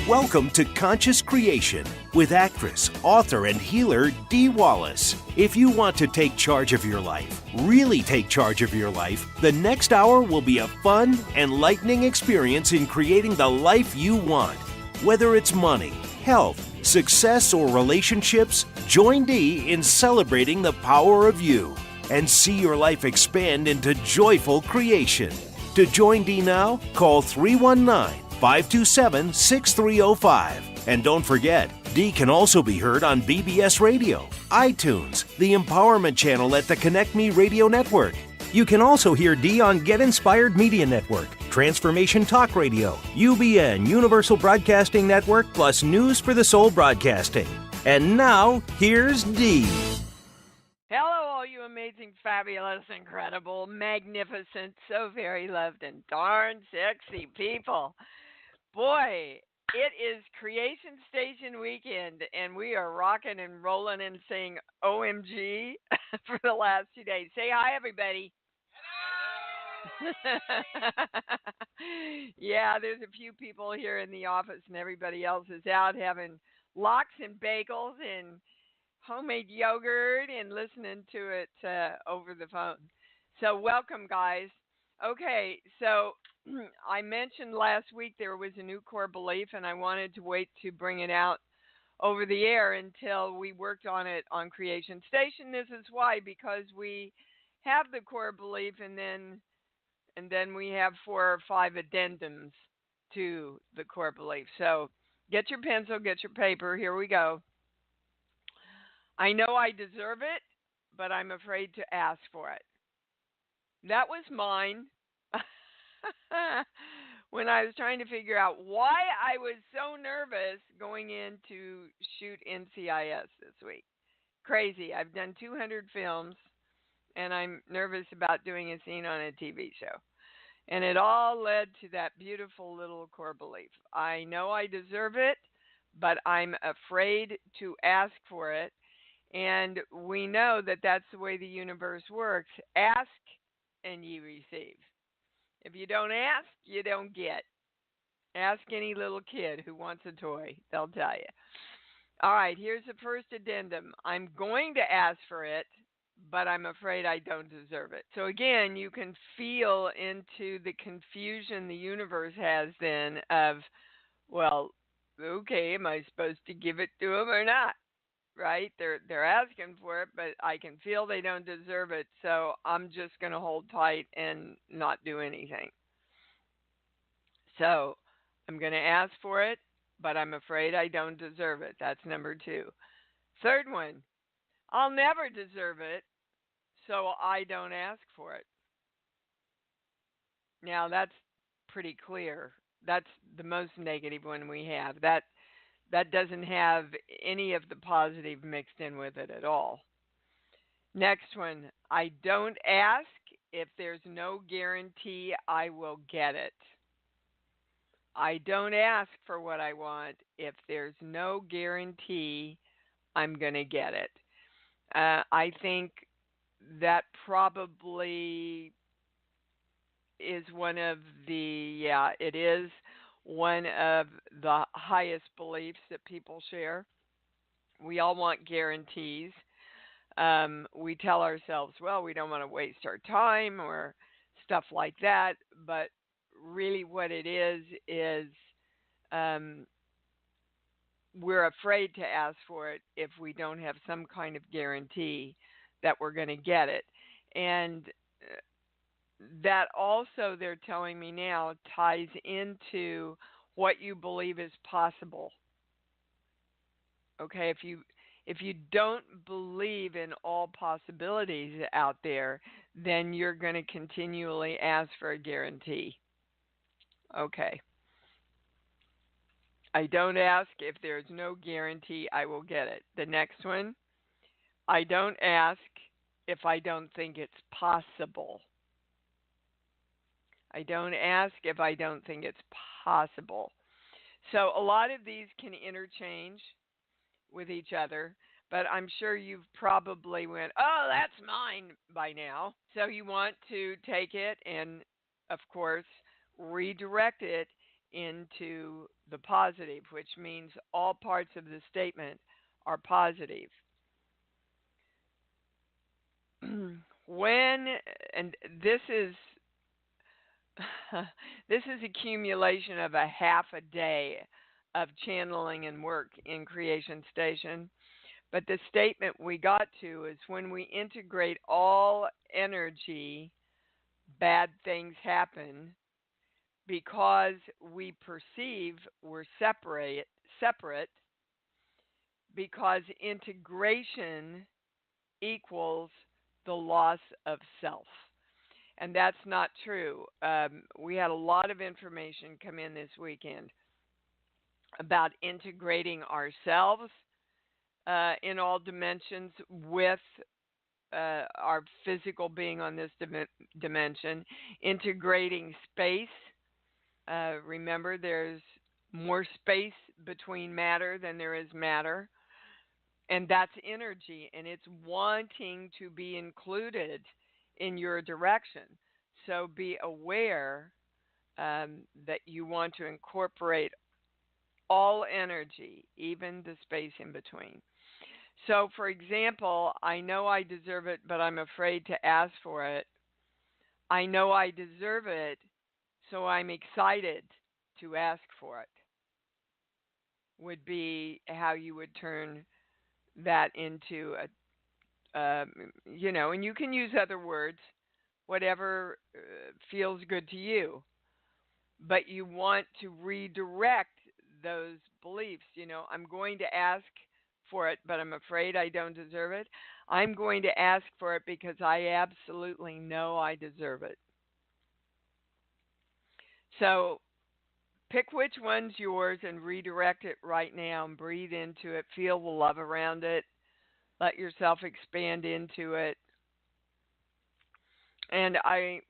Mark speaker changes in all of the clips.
Speaker 1: Welcome to Conscious Creation with actress, author, and healer Dee Wallace. If you want to take charge of your life, really take charge of your life, the next hour will be a fun, enlightening experience in creating the life you want. Whether it's money, health, success, or relationships, join Dee in celebrating the power of you and see your life expand into joyful creation. To join Dee now, call 319-527-6305. And don't forget, Dee can also be heard on BBS Radio, iTunes, the Empowerment Channel at the Connect Me Radio Network. You can also hear Dee on Get Inspired Media Network, Transformation Talk Radio, UBN, Universal Broadcasting Network, plus News for the Soul Broadcasting. And now, here's Dee.
Speaker 2: Hello, all you amazing, fabulous, incredible, magnificent, so very loved, and darn sexy people. Boy, it is Creation Station weekend, and we are rocking and rolling and saying OMG for the last 2 days. Say hi, everybody. Yeah, there's a few people here in the office, and everybody else is out having lox and bagels and homemade yogurt and listening to it over the phone. So welcome, guys. Okay, so I mentioned last week there was a new core belief, and I wanted to wait to bring it out over the air until we worked on it on Creation Station. This is why, because we have the core belief, and then we have 4 or 5 addendums to the core belief. So get your pencil, get your paper. Here we go. I know I deserve it, but I'm afraid to ask for it. That was mine when I was trying to figure out why I was so nervous going in to shoot NCIS this week. Crazy. I've done 200 films, and I'm nervous about doing a scene on a TV show. And it all led to that beautiful little core belief. I know I deserve it, but I'm afraid to ask for it. And we know that that's the way the universe works. Ask and ye receive. If you don't ask, you don't get. Ask any little kid who wants a toy. They'll tell you. All right, here's the first addendum. I'm going to ask for it, but I'm afraid I don't deserve it. So again, you can feel into the confusion the universe has then of, well, okay, am I supposed to give it to them or not? Right? They're asking for it, but I can feel they don't deserve it, so I'm just going to hold tight and not do anything. So I'm going to ask for it, but I'm afraid I don't deserve it. That's number 2. Third one, I'll never deserve it, so I don't ask for it. Now, that's pretty clear. That's the most negative one we have. That doesn't have any of the positive mixed in with it at all. Next one, I don't ask if there's no guarantee I will get it. I don't ask for what I want if there's no guarantee I'm going to get it. I think that probably is one of the, it is one of the highest beliefs that people share. We all want guarantees. We tell ourselves, well, we don't want to waste our time or stuff like that. But really what it is we're afraid to ask for it if we don't have some kind of guarantee that we're going to get it. And that also, they're telling me now, ties into what you believe is possible. Okay, if you don't believe in all possibilities out there, then you're going to continually ask for a guarantee. Okay. I don't ask if there's no guarantee I will get it. The next one, I don't ask if I don't think it's possible. I don't ask if I don't think it's possible. So a lot of these can interchange with each other, but I'm sure you've probably went, oh, that's mine by now. So you want to take it and, of course, redirect it into the positive, which means all parts of the statement are positive. When, and this is this is accumulation of a half a day of channeling and work in Creation Station. But the statement we got to is when we integrate all energy, bad things happen because we perceive we're separate because integration equals the loss of self. And that's not true. We had a lot of information come in this weekend about integrating ourselves in all dimensions with our physical being on this dimension, integrating space. Remember, there's more space between matter than there is matter, and that's energy, and it's wanting to be included in your direction. So be aware that you want to incorporate all energy, even the space in between. So, for example, I know I deserve it, but I'm afraid to ask for it. I know I deserve it, so I'm excited to ask for it, would be how you would turn that into and you can use other words, whatever feels good to you, but you want to redirect those beliefs. I'm going to ask for it, but I'm afraid I don't deserve it. I'm going to ask for it because I absolutely know I deserve it. So pick which one's yours and redirect it right now and breathe into it. Feel the love around it. Let yourself expand into it. And I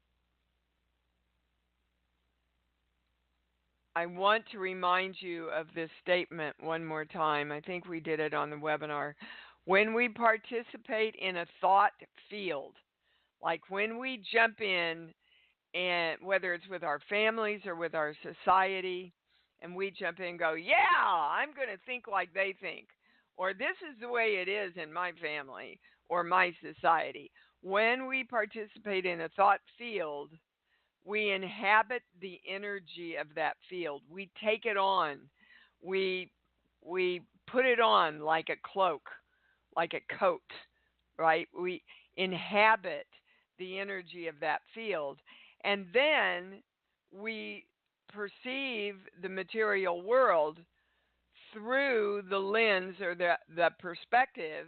Speaker 2: want to remind you of this statement one more time. I think we did it on the webinar. When we participate in a thought field, like when we jump in, and whether it's with our families or with our society, and we jump in and go, yeah, I'm going to think like they think, or this is the way it is in my family or my society. When we participate in a thought field, we inhabit the energy of that field. We take it on. We put it on like a cloak, like a coat, right? We inhabit the energy of that field. And then we perceive the material world through the lens or the perspective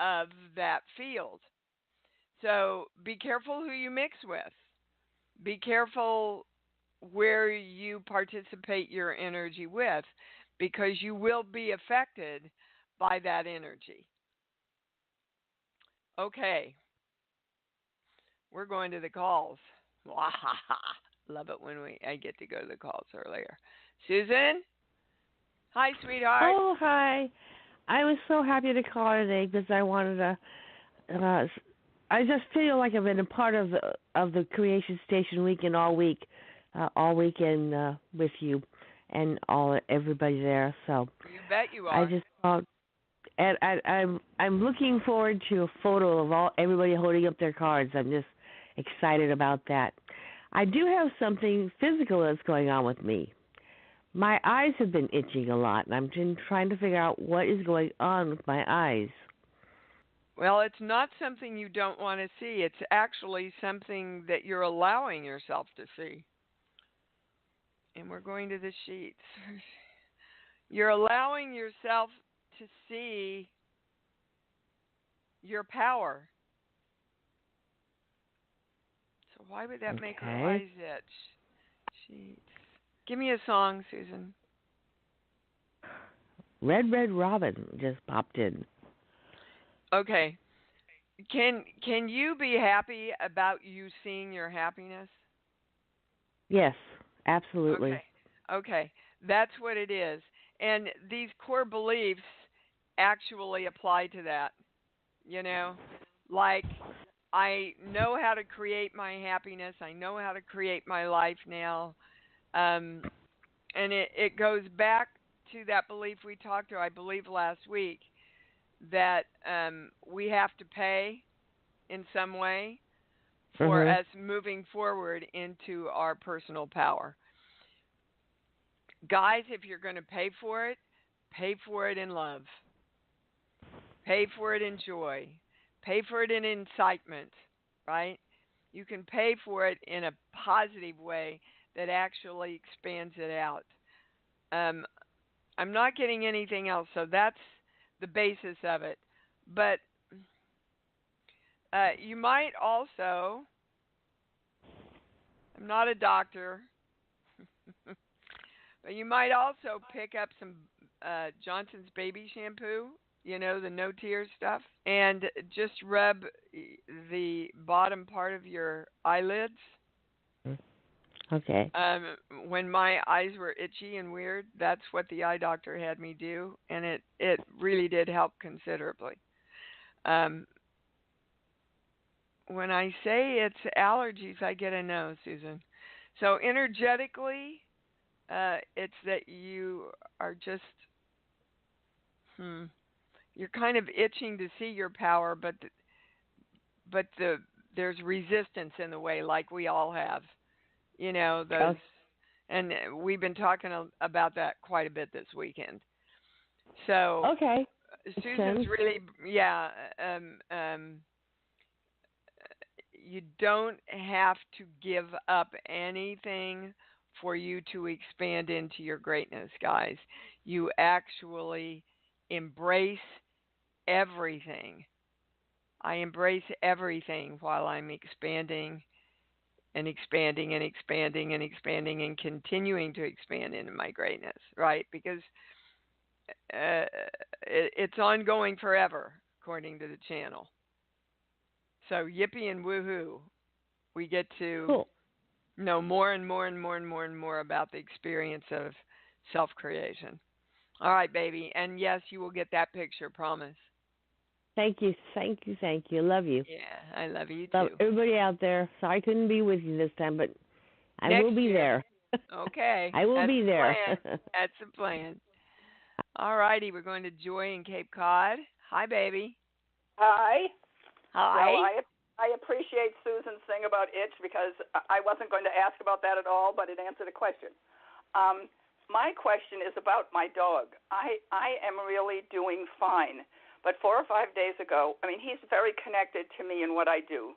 Speaker 2: of that field. So be careful who you mix with. Be careful where you participate your energy with, because you will be affected by that energy. Okay. We're going to the calls. Love it when I get to go to the calls earlier. Susan? Hi, sweetheart.
Speaker 3: Oh, hi. I was so happy to call today because I wanted to. I just feel like I've been a part of the Creation Station weekend all weekend with you and everybody there. So
Speaker 2: you bet you are.
Speaker 3: I just thought, and I'm looking forward to a photo of everybody holding up their cards. I'm just excited about that. I do have something physical that's going on with me. My eyes have been itching a lot, and I'm just trying to figure out what is going on with my eyes.
Speaker 2: Well, it's not something you don't want to see. It's actually something that you're allowing yourself to see. And we're going to the sheets. You're allowing yourself to see your power. So why would that make her eyes itch? Sheets. Give me a song, Susan.
Speaker 3: Red Red Robin just popped in.
Speaker 2: Okay. Can you be happy about you seeing your happiness?
Speaker 3: Yes, absolutely.
Speaker 2: Okay. That's what it is. And these core beliefs actually apply to that. Like, I know how to create my happiness. I know how to create my life now. and it goes back to that belief we talked to, I believe, last week, that we have to pay in some way for us moving forward into our personal power. Guys, if you're going to pay for it in love. Pay for it in joy. Pay for it in incitement, right? You can pay for it in a positive way that actually expands it out. I'm not getting anything else, so that's the basis of it. But you might also, I'm not a doctor, but you might also pick up some Johnson's baby shampoo, the no tears stuff, and just rub the bottom part of your eyelids.
Speaker 3: Okay.
Speaker 2: When my eyes were itchy and weird, that's what the eye doctor had me do, and it really did help considerably. When I say it's allergies, I get a no, Susan. So energetically, it's that you are just, you're kind of itching to see your power, but there's resistance in the way, like we all have. Those, and we've been talking about that quite a bit this weekend. So
Speaker 3: okay,
Speaker 2: Susan's really, you don't have to give up anything for you to expand into your greatness, guys. You actually embrace everything. I embrace everything while I'm expanding and expanding and expanding and expanding and continuing to expand into my greatness, right? Because it's ongoing forever, according to the channel. So yippee and woohoo, we get to know more and more and more and more and more about the experience of self-creation. All right, baby. And yes, you will get that picture, promise.
Speaker 3: Thank you. Love you.
Speaker 2: Yeah, I love you
Speaker 3: love
Speaker 2: too.
Speaker 3: Everybody out there. Sorry I couldn't be with you this time, but I will be there.
Speaker 2: Okay.
Speaker 3: I will be there.
Speaker 2: That's the plan. All righty, we're going to Joy in Cape Cod. Hi, baby.
Speaker 4: Hi.
Speaker 2: Hi.
Speaker 4: Well, I appreciate Susan's thing about itch because I wasn't going to ask about that at all, but it answered a question. My question is about my dog. I am really doing fine. But 4 or 5 days ago, he's very connected to me in what I do.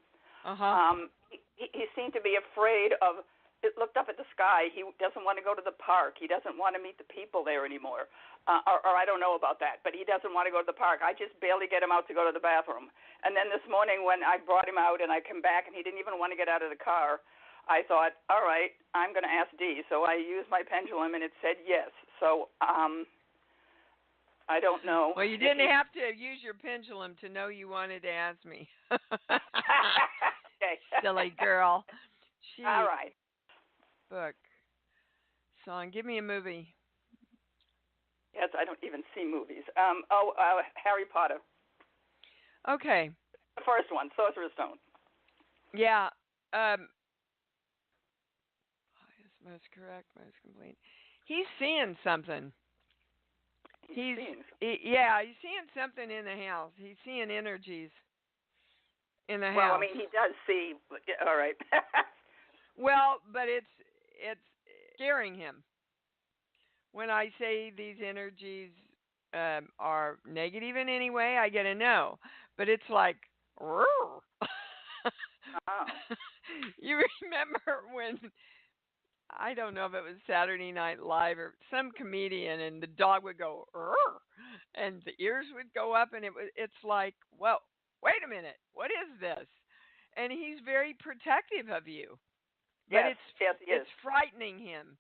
Speaker 4: He seemed to be afraid of, it looked up at the sky. He doesn't want to go to the park. He doesn't want to meet the people there anymore. Or I don't know about that, but he doesn't want to go to the park. I just barely get him out to go to the bathroom. And then this morning when I brought him out and I come back and he didn't even want to get out of the car, I thought, all right, I'm going to ask Dee. So I used my pendulum and it said yes. So I don't know.
Speaker 2: Well, you didn't have to use your pendulum to know you wanted to ask me.
Speaker 4: Okay.
Speaker 2: Silly girl.
Speaker 4: All right.
Speaker 2: Book. Song. Give me a movie.
Speaker 4: Yes, I don't even see movies. Harry Potter.
Speaker 2: Okay.
Speaker 4: The first one, Sorcerer's Stone.
Speaker 2: Yeah. Most correct, most complete. He's seeing something. He's seeing something in the house. He's seeing energies in the house.
Speaker 4: Well, he does see. All right.
Speaker 2: Well, but it's scaring him. When I say these energies are negative in any way, I get a no. But it's like, oh. You remember when, I don't know if it was Saturday Night Live or some comedian, and the dog would go, "Rrr," and the ears would go up, and it's like, well, wait a minute, what is this? And he's very protective of you. But
Speaker 4: yes, he is.
Speaker 2: It's frightening him.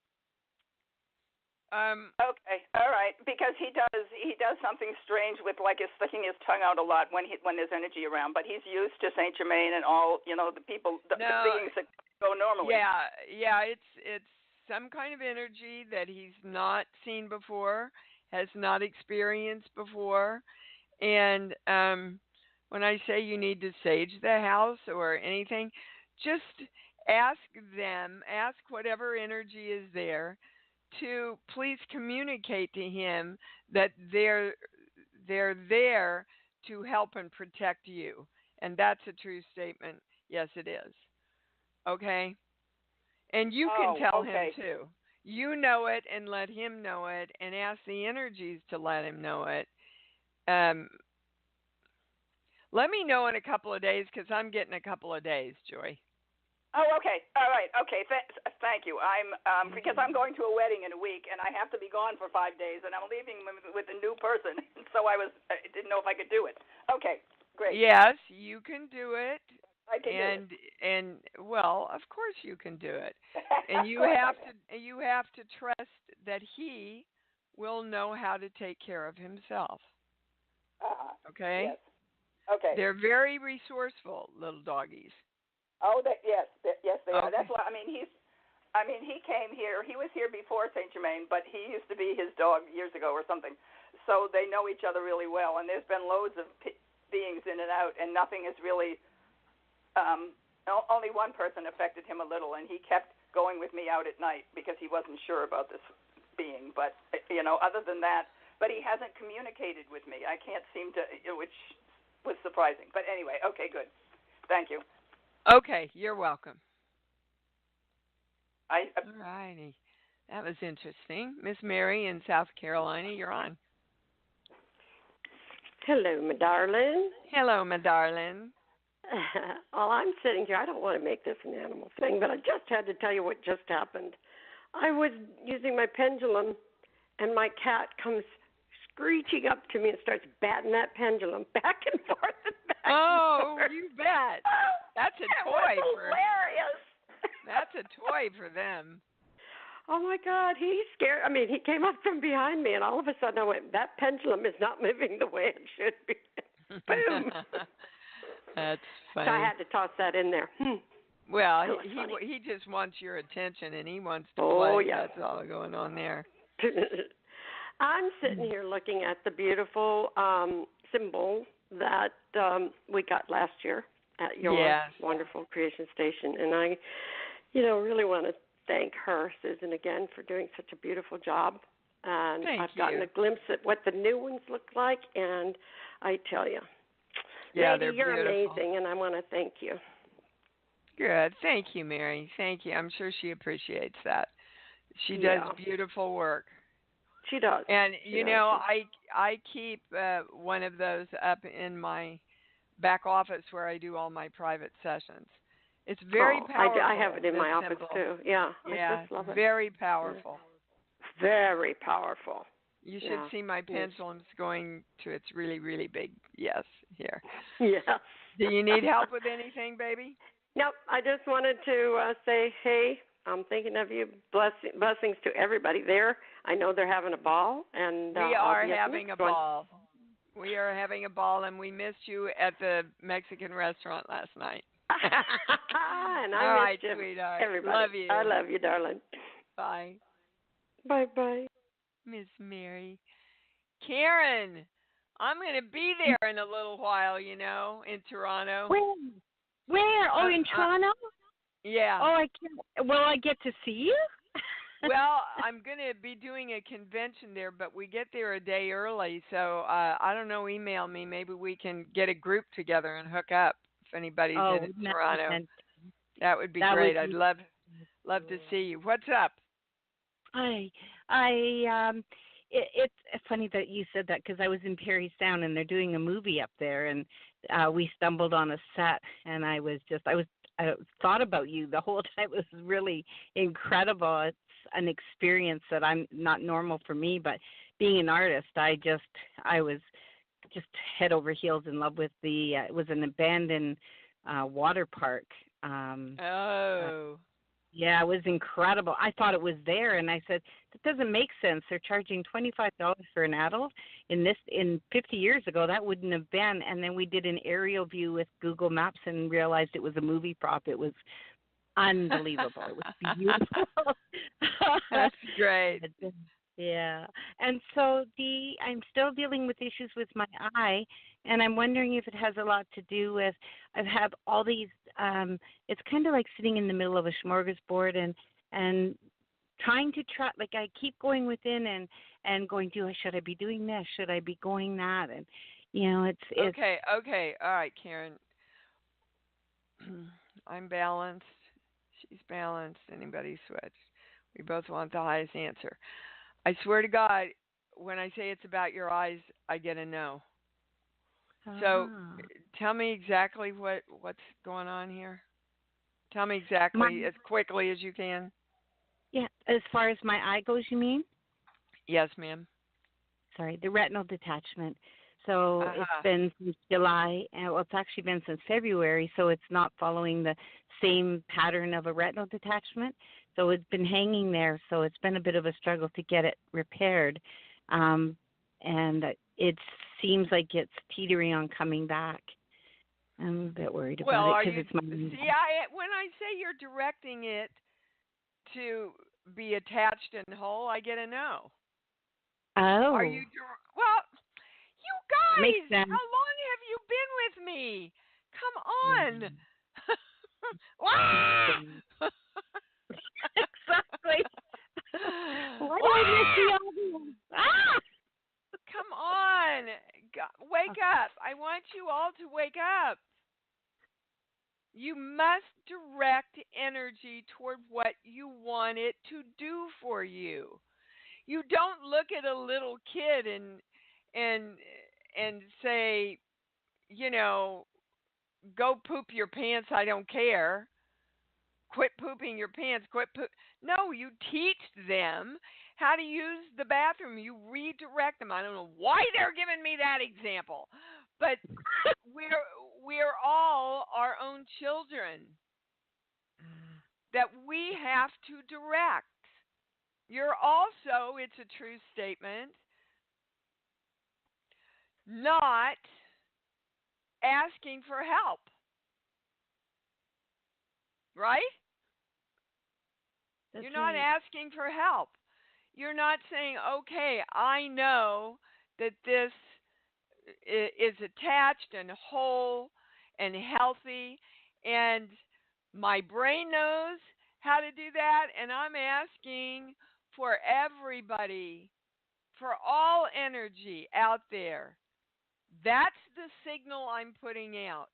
Speaker 4: Okay, all right, because he does something strange with sticking his tongue out a lot when there's energy around. But he's used to Saint Germain and all the people, the beings that go normally.
Speaker 2: Yeah, it's some kind of energy that he's not seen before, has not experienced before, and when I say you need to sage the house or anything, just ask whatever energy is there to please communicate to him that they're there to help and protect you. And that's a true statement. Yes, it is. Okay? And you can tell him too. You know it and let him know it and ask the energies to let him know it. Let me know in a couple of days because I'm getting a couple of days, Joy.
Speaker 4: Oh, okay. All right. Okay. Thank you. I'm because I'm going to a wedding in a week, and I have to be gone for 5 days, and I'm leaving with a new person. So I didn't know if I could do it. Okay. Great.
Speaker 2: Yes, you can do it.
Speaker 4: I can do it.
Speaker 2: And well, of course you can do it. And you have to trust that he will know how to take care of himself. Okay?
Speaker 4: Yes. Okay.
Speaker 2: They're very resourceful, little doggies.
Speaker 4: Oh, yes, they are.
Speaker 2: Okay.
Speaker 4: That's why. He came here. He was here before Saint Germain, but he used to be his dog years ago or something. So they know each other really well. And there's been loads of beings in and out, and nothing is really. Only one person affected him a little, and he kept going with me out at night because he wasn't sure about this being. But other than that, but he hasn't communicated with me. I can't seem to, which was surprising. But anyway, okay, good. Thank you.
Speaker 2: Okay, you're welcome.
Speaker 4: All
Speaker 2: righty. That was interesting. Miss Mary in South Carolina, you're on.
Speaker 5: Hello, my darling.
Speaker 2: Hello, my darling.
Speaker 5: Well, I'm sitting here. I don't want to make this an animal thing, but I just had to tell you what just happened. I was using my pendulum, and my cat comes screeching up to me and starts batting that pendulum back and forth and back and forth.
Speaker 2: You bet. That's a toy.
Speaker 5: Hilarious.
Speaker 2: That's a toy for them.
Speaker 5: Oh, my God. He scared. He came up from behind me, and all of a sudden I went, that pendulum is not moving the way it should be. Boom.
Speaker 2: That's funny.
Speaker 5: So I had to toss that in there.
Speaker 2: Well, he just wants your attention, and he wants to play.
Speaker 5: Oh, yeah.
Speaker 2: That's all going on there.
Speaker 5: I'm sitting here looking at the beautiful symbol that we got last year at your wonderful creation station. And I, really want to thank her, Susan, again for doing such a beautiful job. And I've gotten a glimpse at what the new ones look like, and I tell you, lady, you're amazing, and I want to thank you.
Speaker 2: Good. Thank you, Mary. Thank you. I'm sure she appreciates that. She does beautiful work.
Speaker 5: She does.
Speaker 2: And, I keep one of those up in my back office where I do all my private sessions. It's very powerful.
Speaker 5: I have it in my office, too. Yeah.
Speaker 2: Yeah,
Speaker 5: I just love it.
Speaker 2: Very powerful.
Speaker 5: Very powerful.
Speaker 2: You should see my pendulums going to its really, really big yes here.
Speaker 5: Yeah.
Speaker 2: Do you need help with anything, baby?
Speaker 5: Nope. I just wanted to say, hey, I'm thinking of you. Blessings to everybody there. I know they're having a ball. And
Speaker 2: we are having a ball. We are having a ball, and we missed you at the Mexican restaurant last night.
Speaker 5: And
Speaker 2: all right,
Speaker 5: you,
Speaker 2: sweetheart.
Speaker 5: Everybody.
Speaker 2: Love you.
Speaker 5: I love you, darling.
Speaker 2: Bye.
Speaker 5: Bye-bye.
Speaker 2: Miss Mary. Karen, I'm going to be there in a little while, in Toronto.
Speaker 6: Where? Oh, in Toronto?
Speaker 2: Yeah.
Speaker 6: Oh, I can't. Will I get to see you?
Speaker 2: Well, I'm going to be doing a convention there, but we get there a day early. So, I don't know, email me. Maybe we can get a group together and hook up if anybody's in Toronto. That would be great. I'd love to see you. What's up?
Speaker 6: It's funny that you said that because I was in Parry Sound and they're doing a movie up there, and we stumbled on a set, and I thought about you the whole time. It was really incredible. It's an experience that I'm not normal for me, but being an artist, I was just head over heels in love with it was an abandoned water park. Yeah, it was incredible. I thought it was there, and I said, that doesn't make sense. They're charging $25 for an adult. In 50 years ago, that wouldn't have been. And then we did an aerial view with Google Maps and realized it was a movie prop. It was unbelievable. It was beautiful.
Speaker 2: That's great.
Speaker 6: Yeah. And so I'm still dealing with issues with my eye, and I'm wondering if it has a lot to do with I've had all these it's kind of like sitting in the middle of a smorgasbord and trying to try, like I keep going within and going, should I be doing this? Should I be going that? And it's
Speaker 2: okay. All right, Karen. I'm balanced. She's balanced. Anybody switch? We both want the highest answer. I swear to God, when I say it's about your eyes, I get a no. So tell me exactly what's going on here. Tell me exactly as quickly as you can.
Speaker 6: Yeah, as far as my eye goes, you mean?
Speaker 2: Yes, ma'am.
Speaker 6: Sorry, the retinal detachment. So it's been since July, and well, it's actually been since February, so it's not following the same pattern of a retinal detachment. So it's been hanging there, so it's been a bit of a struggle to get it repaired. And it seems like it's teetering on coming back. I'm a bit worried about it because it's my.
Speaker 2: See, when I say you're directing it to be attached and whole, I get a no.
Speaker 6: Oh.
Speaker 2: Are you? Well, you guys,
Speaker 6: makes sense.
Speaker 2: how long have you been with me? Come on.
Speaker 6: Exactly. Why do I miss the audience?
Speaker 2: Come on. Wake up. I want you all to wake up. You must direct energy toward what you want it to do for you. You don't look at a little kid and say, go poop your pants, I don't care. Quit pooping your pants, No, you teach them how to use the bathroom. You redirect them. I don't know why they're giving me that example, but we're all our own children that we have to direct. You're also, it's a true statement, not asking for help. Right? You're not asking for help. You're not saying, okay, I know that this is attached and whole and healthy, and my brain knows how to do that, and I'm asking for everybody, for all energy out there. That's the signal I'm putting out.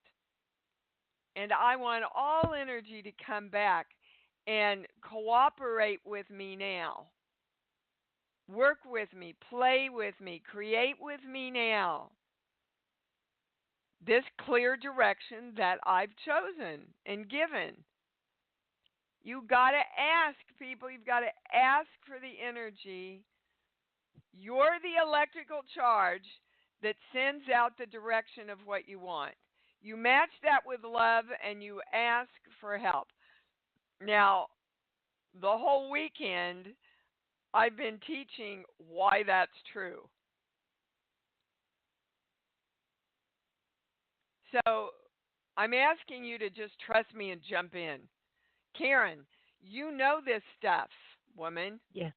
Speaker 2: And I want all energy to come back and cooperate with me now. Work with me, play with me, create with me now. This clear direction that I've chosen and given. You got to ask people, you've got to ask for the energy. You're the electrical charge that sends out the direction of what you want. You match that with love and you ask for help. Now, the whole weekend, I've been teaching why that's true. So, I'm asking you to just trust me and jump in. Karen, you know this stuff, woman.
Speaker 6: Yes.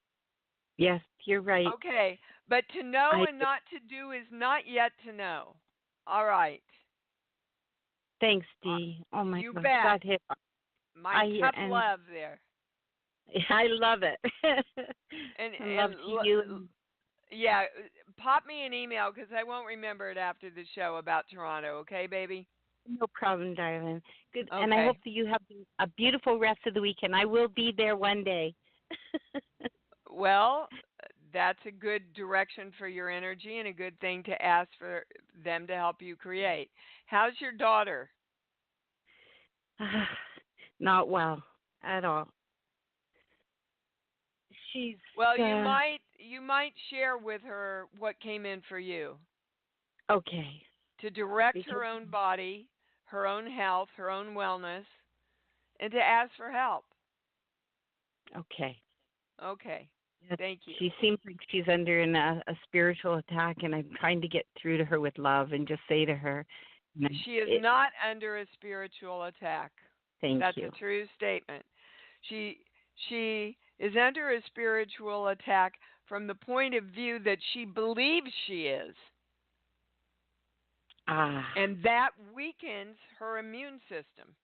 Speaker 6: Yes, you're right.
Speaker 2: Okay, but to know and not to do is not yet to know. All right.
Speaker 6: Thanks, Dee. Oh, my
Speaker 2: you
Speaker 6: gosh.
Speaker 2: bet.
Speaker 6: That hit.
Speaker 2: My tough love there.
Speaker 6: I love it.
Speaker 2: and
Speaker 6: love you.
Speaker 2: Yeah, pop me an email because I won't remember it after the show about Toronto. Okay, baby?
Speaker 6: No problem, darling. Good.
Speaker 2: Okay.
Speaker 6: And I hope that you have a beautiful rest of the weekend. I will be there one day.
Speaker 2: Well, that's a good direction for your energy and a good thing to ask for them to help you create. How's your daughter?
Speaker 6: Not well at all. She's
Speaker 2: well. You might share with her what came in for you.
Speaker 6: Okay.
Speaker 2: To direct her own body, her own health, her own wellness, and to ask for help.
Speaker 6: Okay.
Speaker 2: Okay.
Speaker 6: Yes,
Speaker 2: thank you.
Speaker 6: She seems like she's under a spiritual attack, and I'm trying to get through to her with love and just say to her,
Speaker 2: she is not under a spiritual attack.
Speaker 6: That's
Speaker 2: a true statement. She is under a spiritual attack from the point of view that she believes she is. And that weakens her immune system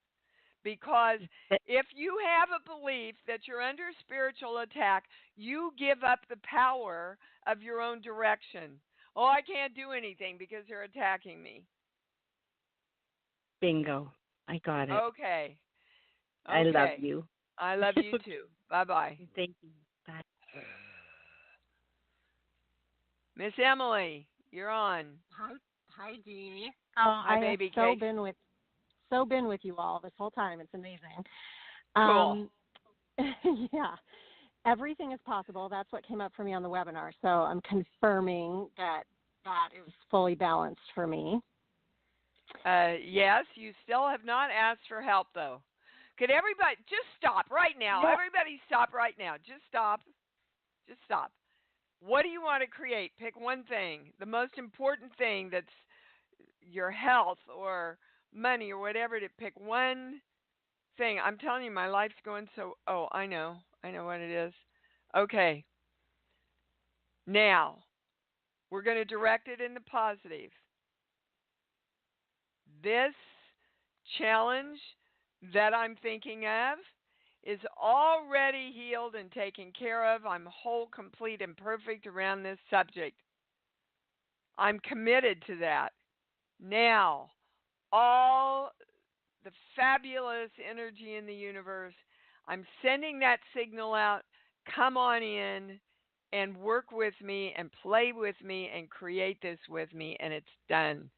Speaker 2: Because if you have a belief that you're under spiritual attack, you give up the power of your own direction. Oh, I can't do anything because they're attacking me.
Speaker 6: Bingo. I got it.
Speaker 2: Okay.
Speaker 6: I love you.
Speaker 2: I love you too. Bye-bye.
Speaker 6: Thank you. Bye.
Speaker 2: Miss Emily, you're on.
Speaker 7: Hi, Dee. Oh,
Speaker 2: Hi,
Speaker 7: I
Speaker 2: baby
Speaker 7: have
Speaker 2: cake.
Speaker 7: been with you all this whole time. It's amazing.
Speaker 2: Cool.
Speaker 7: Yeah. Everything is possible. That's what came up for me on the webinar. So I'm confirming that is fully balanced for me.
Speaker 2: Yes, you still have not asked for help, though. Could everybody just stop right now?
Speaker 7: Yeah.
Speaker 2: Everybody stop right now. Just stop. Just stop. What do you want to create? Pick one thing. The most important thing that's your health or money or whatever, to pick one thing. I'm telling you, my life's going so... Oh, I know what it is. Okay. Now, we're going to direct it in the positive. This challenge that I'm thinking of is already healed and taken care of. I'm whole, complete, and perfect around this subject. I'm committed to that. Now, all the fabulous energy in the universe, I'm sending that signal out. Come on in and work with me and play with me and create this with me, and it's done.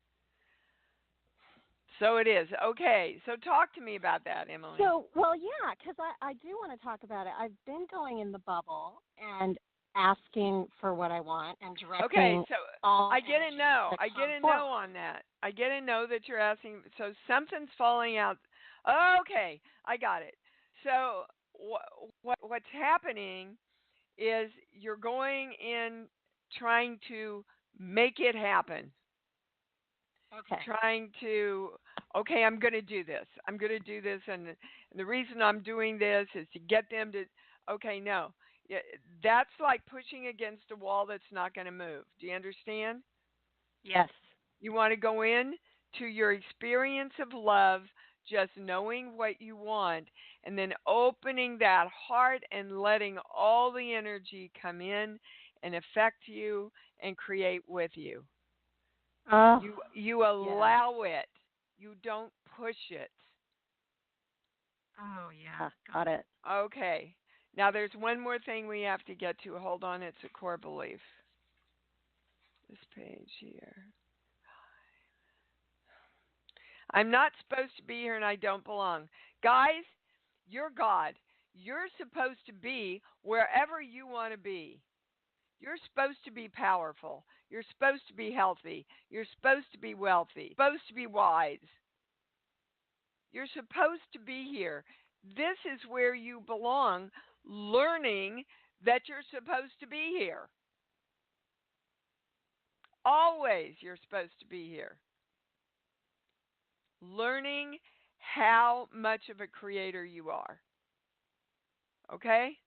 Speaker 2: So it is. Okay, so talk to me about that, Emily.
Speaker 7: So, well, yeah, because I do want to talk about it. I've been going in the bubble and asking for what I want and directing.
Speaker 2: Okay, so
Speaker 7: all
Speaker 2: I get a no. I get a no
Speaker 7: forward.
Speaker 2: on that. I get a no that you're asking. So something's falling out. Okay, I got it. So what's happening is you're going in trying to make it happen.
Speaker 7: Okay.
Speaker 2: Trying to, okay, I'm going to do this. I'm going to do this, and the reason I'm doing this is to get them to, okay, no. That's like pushing against a wall that's not going to move. Do you understand?
Speaker 7: Yes.
Speaker 2: You want to go in to your experience of love, just knowing what you want, and then opening that heart and letting all the energy come in and affect you and create with you. You allow it. You don't push it.
Speaker 7: Oh, yeah. Got it.
Speaker 2: Okay. Now, there's one more thing we have to get to. Hold on. It's a core belief. This page here. I'm not supposed to be here and I don't belong. Guys, you're God. You're supposed to be wherever you want to be. You're supposed to be powerful. You're supposed to be healthy. You're supposed to be wealthy. You're supposed to be wise. You're supposed to be here. This is where you belong, learning that you're supposed to be here. Always you're supposed to be here. Learning how much of a creator you are. Okay?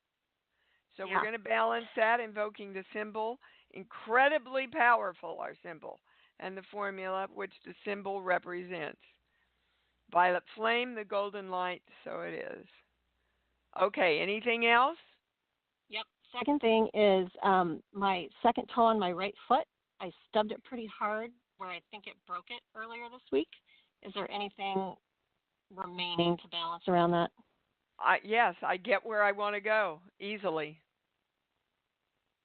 Speaker 2: So we're going to balance that, invoking the symbol. Incredibly powerful, our symbol, and the formula which the symbol represents. Violet flame, the golden light, so it is. Okay, anything else?
Speaker 7: Yep. Second thing is my second toe on my right foot. I stubbed it pretty hard where I think it broke it earlier this week. Is there anything remaining to balance around that?
Speaker 2: Yes, I get where I want to go easily.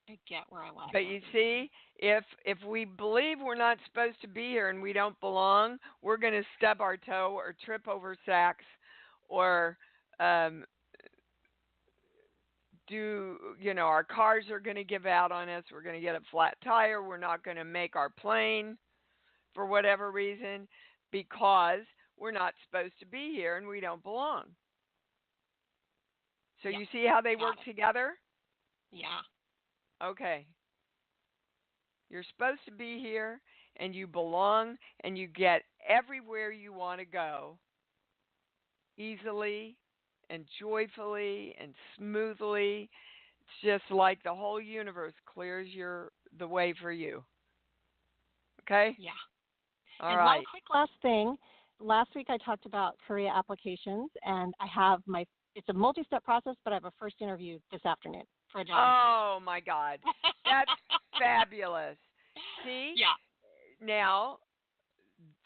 Speaker 7: I get where I want to
Speaker 2: go. But
Speaker 7: you
Speaker 2: see, if we believe we're not supposed to be here and we don't belong, we're going to stub our toe or trip over sacks or our cars are going to give out on us. We're going to get a flat tire. We're not going to make our plane for whatever reason because we're not supposed to be here and we don't belong. So you see how they work together?
Speaker 7: Yeah.
Speaker 2: Okay. You're supposed to be here and you belong and you get everywhere you want to go easily and joyfully and smoothly. It's just like the whole universe clears the way for you. Okay?
Speaker 7: Yeah.
Speaker 2: All
Speaker 7: and
Speaker 2: right.
Speaker 7: one quick last thing. last week I talked about career applications, and I have it's a multi-step process, but I have a first interview this afternoon for a job.
Speaker 2: Oh, my God. That's fabulous. See?
Speaker 7: Yeah.
Speaker 2: Now,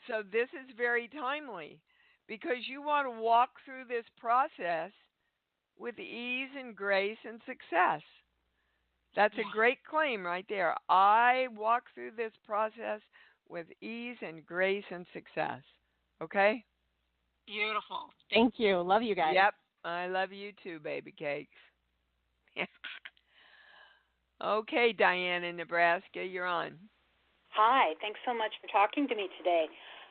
Speaker 2: so this is very timely because you want to walk through this process with ease and grace and success. That's a great claim right there. I walk through this process with ease and grace and success. Okay?
Speaker 7: Beautiful. Thank you. Love you guys.
Speaker 2: Yep. I love you too, baby cakes. Okay, Diane in Nebraska, you're on.
Speaker 8: Hi. Thanks so much for talking to me today.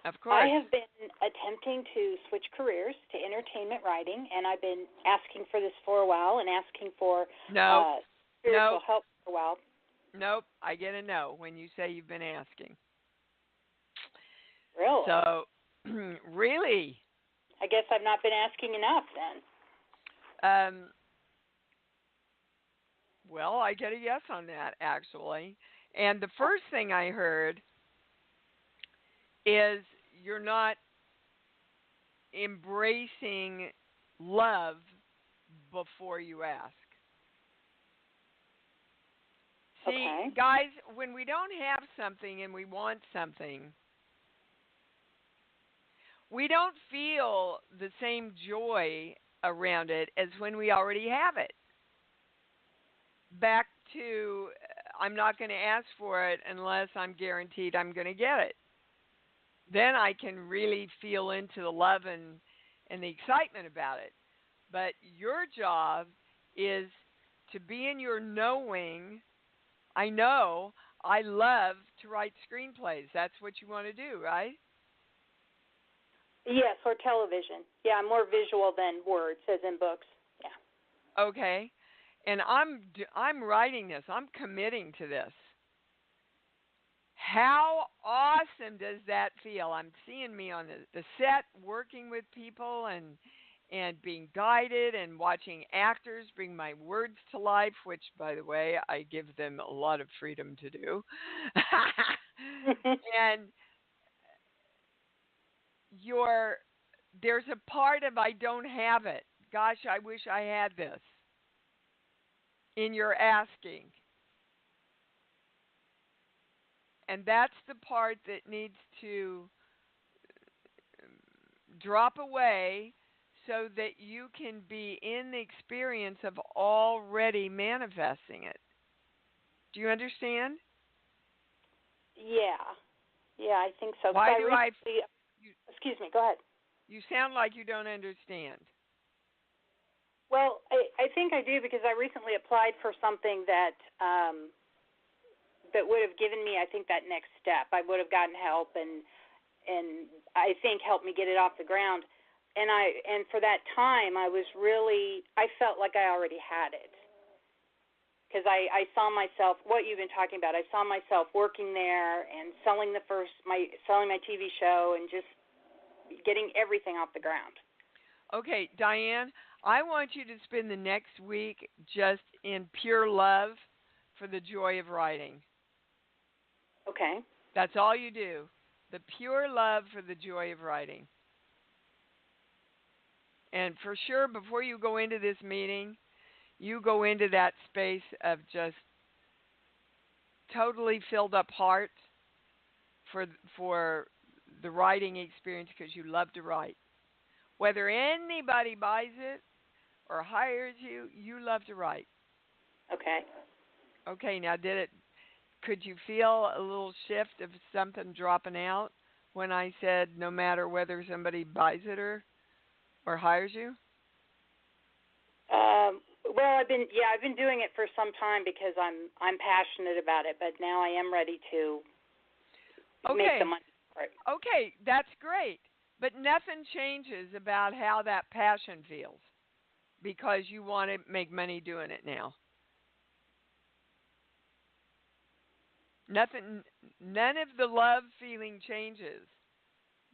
Speaker 2: Of course.
Speaker 8: I have been attempting to switch careers to entertainment writing, and I've been asking for this for a while and asking for spiritual help for a while.
Speaker 2: Nope. I get a no when you say you've been asking.
Speaker 8: Really?
Speaker 2: So, really?
Speaker 8: I guess I've not been asking enough then.
Speaker 2: Well, I get a yes on that, actually. And the first thing I heard is you're not embracing love before you ask. See, guys, when we don't have something and we want something, we don't feel the same joy around it as when we already have it. Back to, I'm not going to ask for it unless I'm guaranteed I'm going to get it. Then I can really feel into the love and the excitement about it. But your job is to be in your knowing. I know I love to write screenplays. That's what you want to do, right?
Speaker 8: Yes, or television. Yeah, I'm more visual than words, as in books. Yeah.
Speaker 2: Okay. And I'm writing this. I'm committing to this. How awesome does that feel? I'm seeing me on the set working with people and being guided and watching actors bring my words to life, which, by the way, I give them a lot of freedom to do. And there's a part of I don't have it. Gosh, I wish I had this. In your asking. And that's the part that needs to drop away so that you can be in the experience of already manifesting it. Do you understand?
Speaker 8: Yeah. Yeah, I think so.
Speaker 2: Why
Speaker 8: excuse me, go ahead.
Speaker 2: You sound like you don't understand.
Speaker 8: Well, I think I do because I recently applied for something that that would have given me, I think, that next step. I would have gotten help and I think helped me get it off the ground. And for that time, I felt like I already had it. Because I saw myself, what you've been talking about, I saw myself working there and selling my TV show and just getting everything off the ground.
Speaker 2: Okay, Diane, I want you to spend the next week just in pure love for the joy of writing.
Speaker 8: Okay.
Speaker 2: That's all you do. The pure love for the joy of writing. And for sure, before you go into this meeting, you go into that space of just totally filled up heart for the writing experience because you love to write. Whether anybody buys it or hires you, you love to write.
Speaker 8: Okay.
Speaker 2: Okay, now could you feel a little shift of something dropping out when I said no matter whether somebody buys it or hires you?
Speaker 8: Well, I've been doing it for some time because I'm passionate about it, but now I am ready to make the money for it.
Speaker 2: Okay, that's great. But nothing changes about how that passion feels because you want to make money doing it now. None of the love feeling changes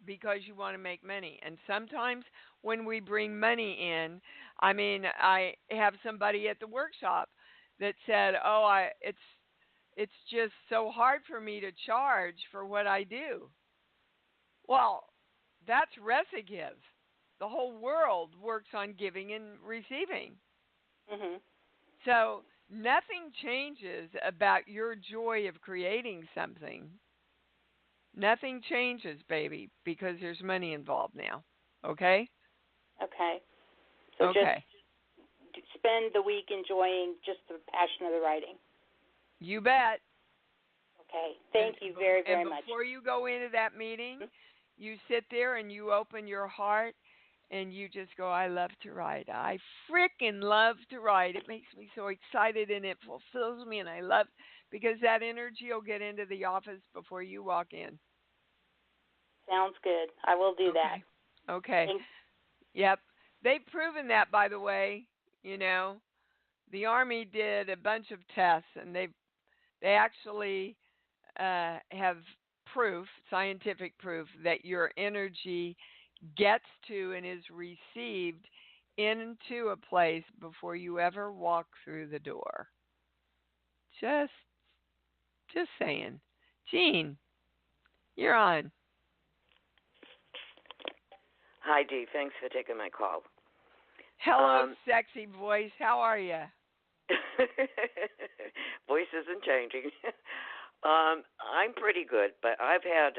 Speaker 2: because you want to make money. And sometimes when we bring money in, I have somebody at the workshop that said, it's just so hard for me to charge for what I do. Well, That's recigive. The whole world works on giving and receiving.
Speaker 8: Mhm.
Speaker 2: So nothing changes about your joy of creating something. Nothing changes, baby, because there's money involved now. Okay?
Speaker 8: Okay. So
Speaker 2: okay.
Speaker 8: just spend the week enjoying just the passion of the writing.
Speaker 2: You bet.
Speaker 8: Okay. Thank you very, very
Speaker 2: much. And before you go into that meeting, you sit there and you open your heart and you just go, I love to write. I freaking love to write. It makes me so excited and it fulfills me, and I love, because that energy will get into the office before you walk in.
Speaker 8: Sounds good. I will do that.
Speaker 2: Okay. Yep. They've proven that, by the way. You know, the Army did a bunch of tests, and they actually have proof, scientific proof, that your energy gets to and is received into a place before you ever walk through the door. Just saying. Jean, you're on.
Speaker 9: Hi, Dee. Thanks for taking my call.
Speaker 2: Hello, sexy voice. How are you?
Speaker 9: Voice isn't changing. I'm pretty good, but I've had,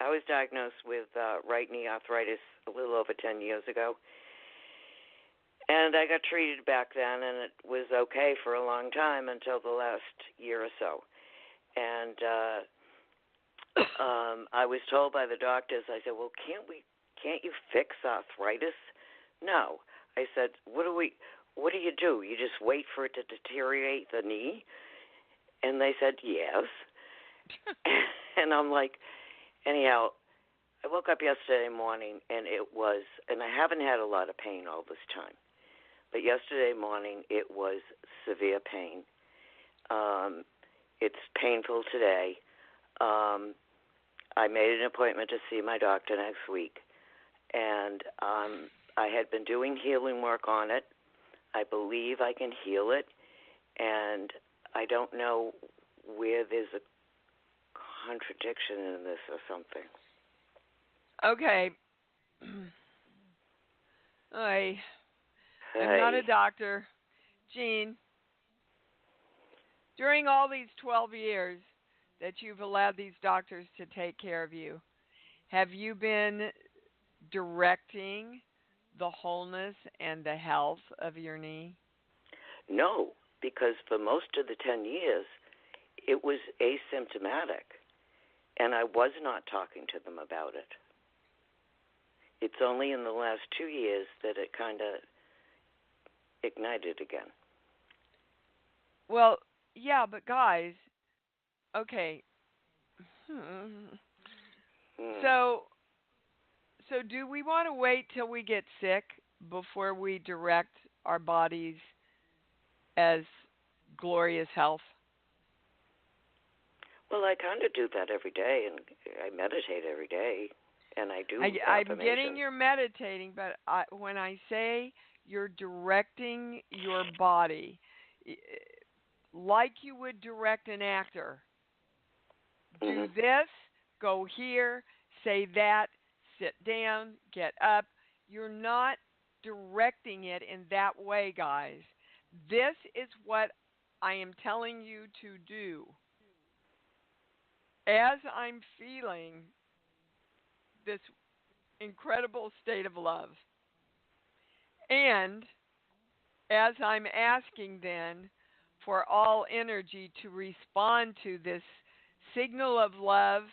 Speaker 9: I was diagnosed with right knee arthritis a little over 10 years ago. And I got treated back then, and it was okay for a long time until the last year or so. And I was told by the doctors, I said, well, can't you fix arthritis? No. I said, what do you do? You just wait for it to deteriorate the knee? And they said, yes. And I'm like, anyhow, I woke up yesterday morning, and I haven't had a lot of pain all this time. But yesterday morning, it was severe pain. It's painful today. I made an appointment to see my doctor next week. And I had been doing healing work on it. I believe I can heal it. And I don't know where there's a contradiction in this or something.
Speaker 2: Okay. I'm not a doctor. Jean, during all these 12 years that you've allowed these doctors to take care of you, have you been directing the wholeness and the health of your knee?
Speaker 9: No, because for most of the 10 years, it was asymptomatic, and I was not talking to them about it. It's only in the last 2 years that it kind of ignited again.
Speaker 2: Well, yeah, but guys, okay. So do we want to wait till we get sick before we direct our bodies as glorious health?
Speaker 9: Well, I kind of do that every day, and I meditate every day, and I do
Speaker 2: I'm getting you're meditating, but when I say you're directing your body like you would direct an actor, do this, go here, say that, sit down, get up. You're not directing it in that way, guys. This is what I am telling you to do. As I'm feeling this incredible state of love, and as I'm asking then for all energy to respond to this signal of love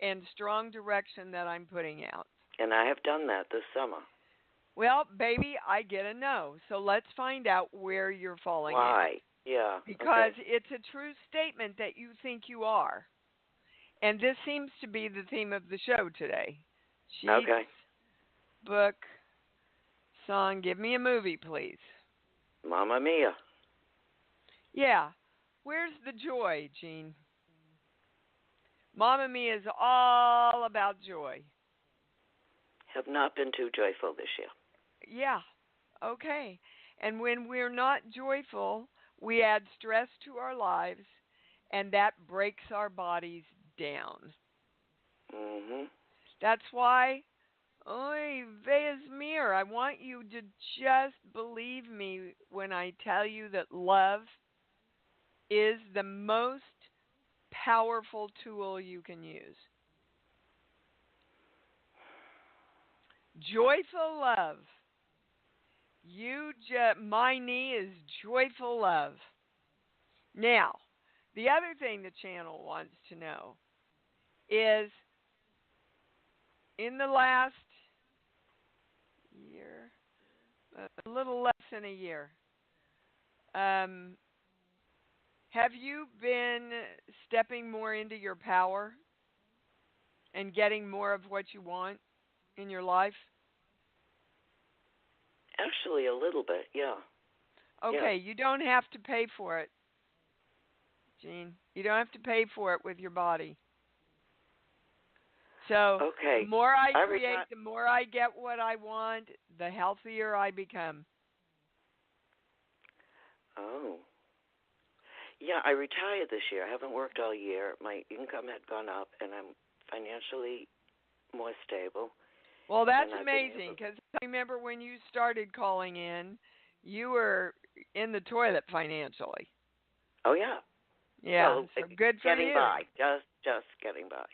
Speaker 2: and strong direction that I'm putting out.
Speaker 9: And I have done that this summer.
Speaker 2: Well, baby, I get a no. So let's find out where you're falling
Speaker 9: Why?
Speaker 2: out.
Speaker 9: Yeah.
Speaker 2: Because it's a true statement that you think you are. And this seems to be the theme of the show today. Sheets, book, song. Give me a movie, please.
Speaker 9: Mamma Mia.
Speaker 2: Yeah. Where's the joy, Jean? Mamma Mia is all about joy.
Speaker 9: Have not been too joyful this year.
Speaker 2: Yeah. Okay. And when we're not joyful, we add stress to our lives, and that breaks our bodies down.
Speaker 9: Mm-hmm.
Speaker 2: That's why Oy veyes mir. I want you to just believe me when I tell you that love is the most powerful tool you can use. Joyful love. My knee is joyful love. Now, the other thing the channel wants to know is in the last year, a little less than a year, have you been stepping more into your power and getting more of what you want in your life?
Speaker 9: Actually, a little bit, yeah.
Speaker 2: Okay,
Speaker 9: yeah.
Speaker 2: You don't have to pay for it, Jean. You don't have to pay for it with your body. So
Speaker 9: okay.
Speaker 2: the more I create, the more I get what I want, the healthier I become.
Speaker 9: Oh. Yeah, I retired this year. I haven't worked all year. My income had gone up, and I'm financially more stable.
Speaker 2: Well, that's amazing, because I remember when you started calling in, you were in the toilet financially.
Speaker 9: Oh, yeah.
Speaker 2: Yeah,
Speaker 9: well,
Speaker 2: so good for
Speaker 9: getting
Speaker 2: you.
Speaker 9: By, just getting by.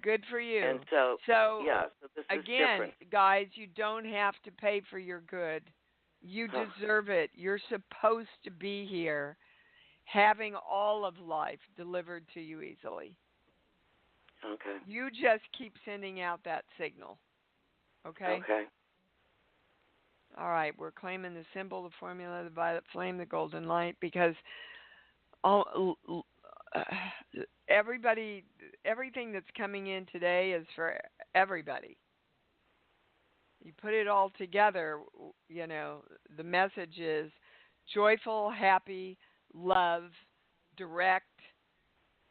Speaker 2: Good for you.
Speaker 9: And so yeah, so this is
Speaker 2: again,
Speaker 9: different.
Speaker 2: Guys, you don't have to pay for your good. You deserve it. You're supposed to be here having all of life delivered to you easily.
Speaker 9: Okay.
Speaker 2: You just keep sending out that signal. Okay?
Speaker 9: Okay.
Speaker 2: All right, we're claiming the symbol, the formula, the violet flame, the golden light, because everything that's coming in today is for everybody. You put it all together, the message is joyful, happy, love, direct,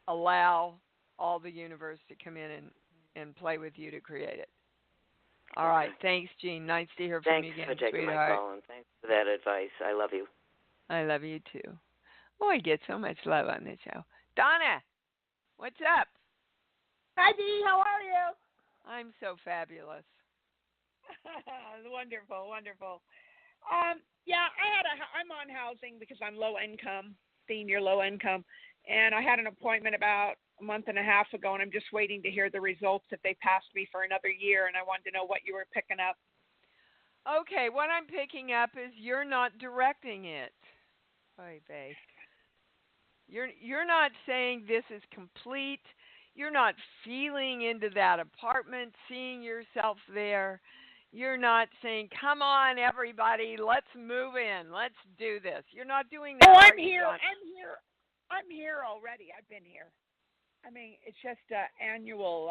Speaker 2: allow all the universe to come in and play with you to create it. All right. Thanks, Jean. Nice to hear from you again,
Speaker 9: Thanks for taking
Speaker 2: sweetheart.
Speaker 9: my call, and thanks for that advice. I love you.
Speaker 2: I love you, too. Oh, I get so much love on this show. Donna, what's up?
Speaker 10: Hi, Dee. How are you?
Speaker 2: I'm so fabulous.
Speaker 10: Wonderful, wonderful. Yeah, I'm on housing because I'm low income, senior low income, and I had an appointment about a month and a half ago, and I'm just waiting to hear the results if they passed me for another year, and I wanted to know what you were picking up.
Speaker 2: Okay, what I'm picking up is you're not directing it. Oy vey. You're not saying this is complete. You're not feeling into that apartment, seeing yourself there. You're not saying, come on, everybody, let's move in. Let's do this. You're not doing that.
Speaker 10: Oh, I'm here. I'm here already. I've been here. I mean, it's just an annual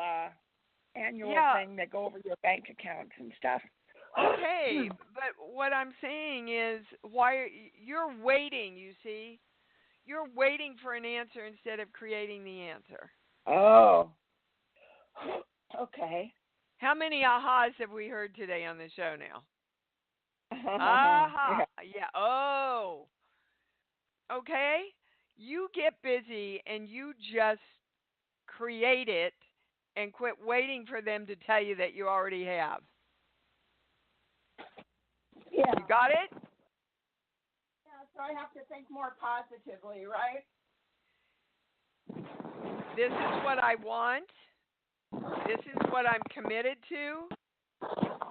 Speaker 10: thing that go over your bank accounts and stuff.
Speaker 2: Okay, but what I'm saying is you're waiting, you see? You're waiting for an answer instead of creating the answer.
Speaker 10: Oh. Okay.
Speaker 2: How many ahas have we heard today on the show now? Aha. Yeah. Oh. Okay. You get busy and you just create it and quit waiting for them to tell you that you already have.
Speaker 10: Yeah.
Speaker 2: You got it?
Speaker 10: Yeah, so I have to think more positively, right?
Speaker 2: This is what I want. This is what I'm committed to.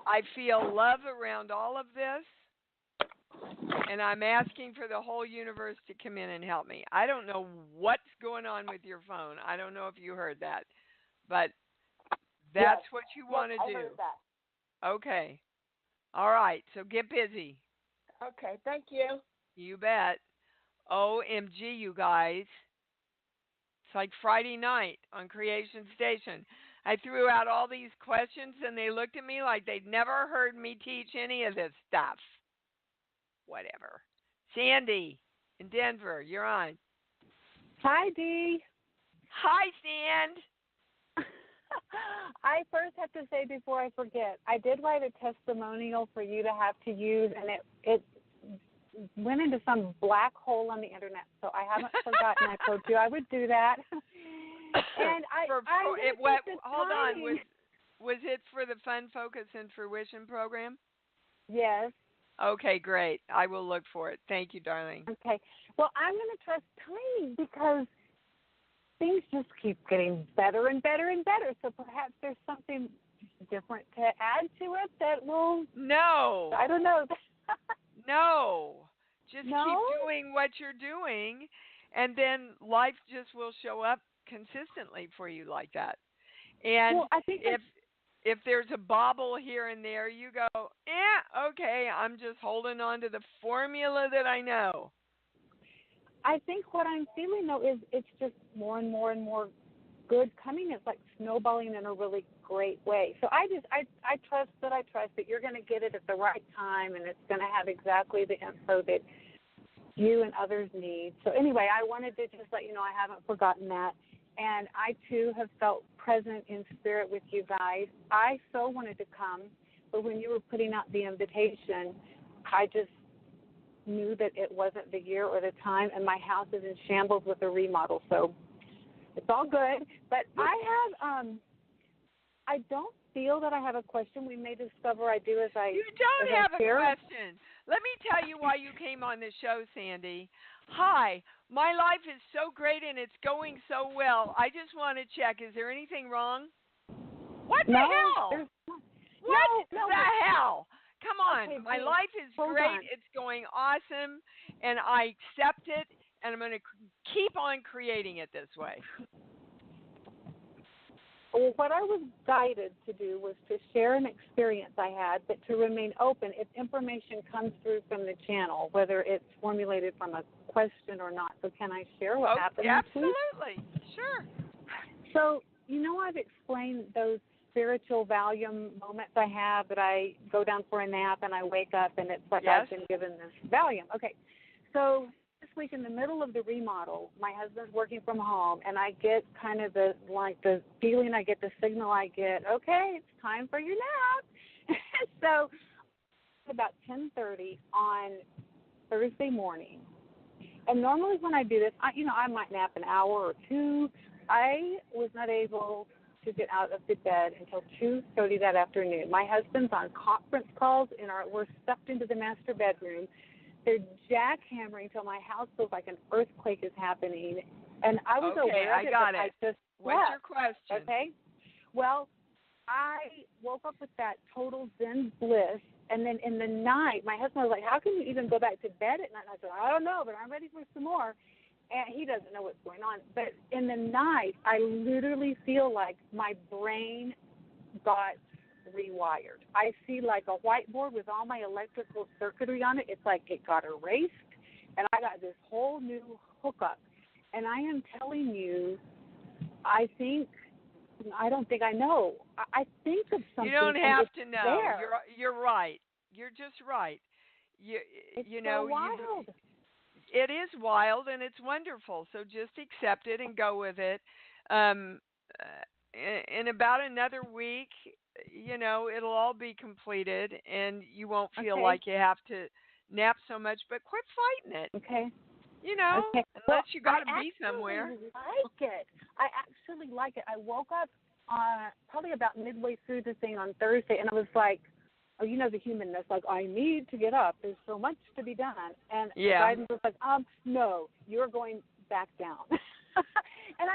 Speaker 2: I feel love around all of this. And I'm asking for the whole universe to come in and help me. I don't know what's going on with your phone. I don't know if you heard that. But that's what you want to do.
Speaker 10: I heard that.
Speaker 2: Okay. All right. So get busy.
Speaker 10: Okay. Thank you.
Speaker 2: You bet. OMG, you guys. It's like Friday night on Creation Station. I threw out all these questions, and they looked at me like they'd never heard me teach any of this stuff. Whatever. Sandy in Denver, you're on.
Speaker 11: Hi, Dee.
Speaker 2: Hi, Sand.
Speaker 11: I first have to say before I forget, I did write a testimonial for you to have to use, and it went into some black hole on the internet, so I haven't forgotten. I told you I would do that. And
Speaker 2: hold on. Was it for the Fun, Focus, and Fruition program?
Speaker 11: Yes.
Speaker 2: Okay, great. I will look for it. Thank you, darling.
Speaker 11: Okay. Well, I'm going to trust Tiny because things just keep getting better and better and better. So perhaps there's something different to add to it that will.
Speaker 2: No.
Speaker 11: I don't know.
Speaker 2: No. Just
Speaker 11: No?
Speaker 2: keep doing what you're doing, and then life just will show up consistently for you like that. And
Speaker 11: well, I think
Speaker 2: if there's a bobble here and there, you go, okay, I'm just holding on to the formula that I know.
Speaker 11: I think what I'm feeling, though, is it's just more and more and more good coming. It's like snowballing in a really great way. So I trust that you're going to get it at the right time, and it's going to have exactly the info that you and others need. So anyway, I wanted to just let you know I haven't forgotten that. And I, too, have felt present in spirit with you guys. I so wanted to come, but when you were putting out the invitation, I just knew that it wasn't the year or the time, and my house is in shambles with a remodel. So it's all good. But I don't feel that I have a question. We may discover I do as I
Speaker 2: You don't have a
Speaker 11: share.
Speaker 2: question. Let me tell you why you came on the show, Sandy. Hi, my life is so great and it's going so well. I just want to check. Is there anything wrong? What the hell? What the hell? Come on.
Speaker 11: Okay,
Speaker 2: my life is great.
Speaker 11: On.
Speaker 2: It's going awesome, and I accept it, and I'm going to keep on creating it this way.
Speaker 11: Well, what I was guided to do was to share an experience I had, but to remain open if information comes through from the channel, whether it's formulated from a question or not. So can I share what happened?
Speaker 2: Absolutely. Sure.
Speaker 11: So, I've explained those spiritual Valium moments I have that I go down for a nap and I wake up and it's like I've been given this Valium. Okay. So this week in the middle of the remodel, my husband's working from home, and I get kind of the feeling I get, the signal I get, okay, it's time for your nap. So about 10:30 on Thursday morning, and normally when I do this, I might nap an hour or two. I was not able to get out of the bed until 2:30 that afternoon. My husband's on conference calls, and we're stuffed into the master bedroom. They're jackhammering till my house feels like an earthquake is happening. And I was aware of it, but I just
Speaker 2: What's your question?
Speaker 11: Okay. Well, I woke up with that total Zen bliss. And then in the night, my husband was like, how can you even go back to bed at night? And I said, I don't know, but I'm ready for some more. And he doesn't know what's going on. But in the night, I literally feel like my brain got rewired. I see like a whiteboard with all my electrical circuitry on it. It's like it got erased, and I got this whole new hookup. And I am telling you, I don't think I know. I think of something.
Speaker 2: You don't have to know.
Speaker 11: There.
Speaker 2: You're right. You're just right.
Speaker 11: It's
Speaker 2: so
Speaker 11: wild.
Speaker 2: It is wild and it's wonderful. So just accept it and go with it. In about another week, it'll all be completed, and you won't feel like you have to nap so much. But quit fighting it.
Speaker 11: Okay.
Speaker 2: Okay. Unless you got to be somewhere.
Speaker 11: I actually like it. I woke up probably about midway through the thing on Thursday, and I was like, oh, the humanness, like, I need to get up. There's so much to be done. And the guidance was like, no, you're going back down.
Speaker 2: And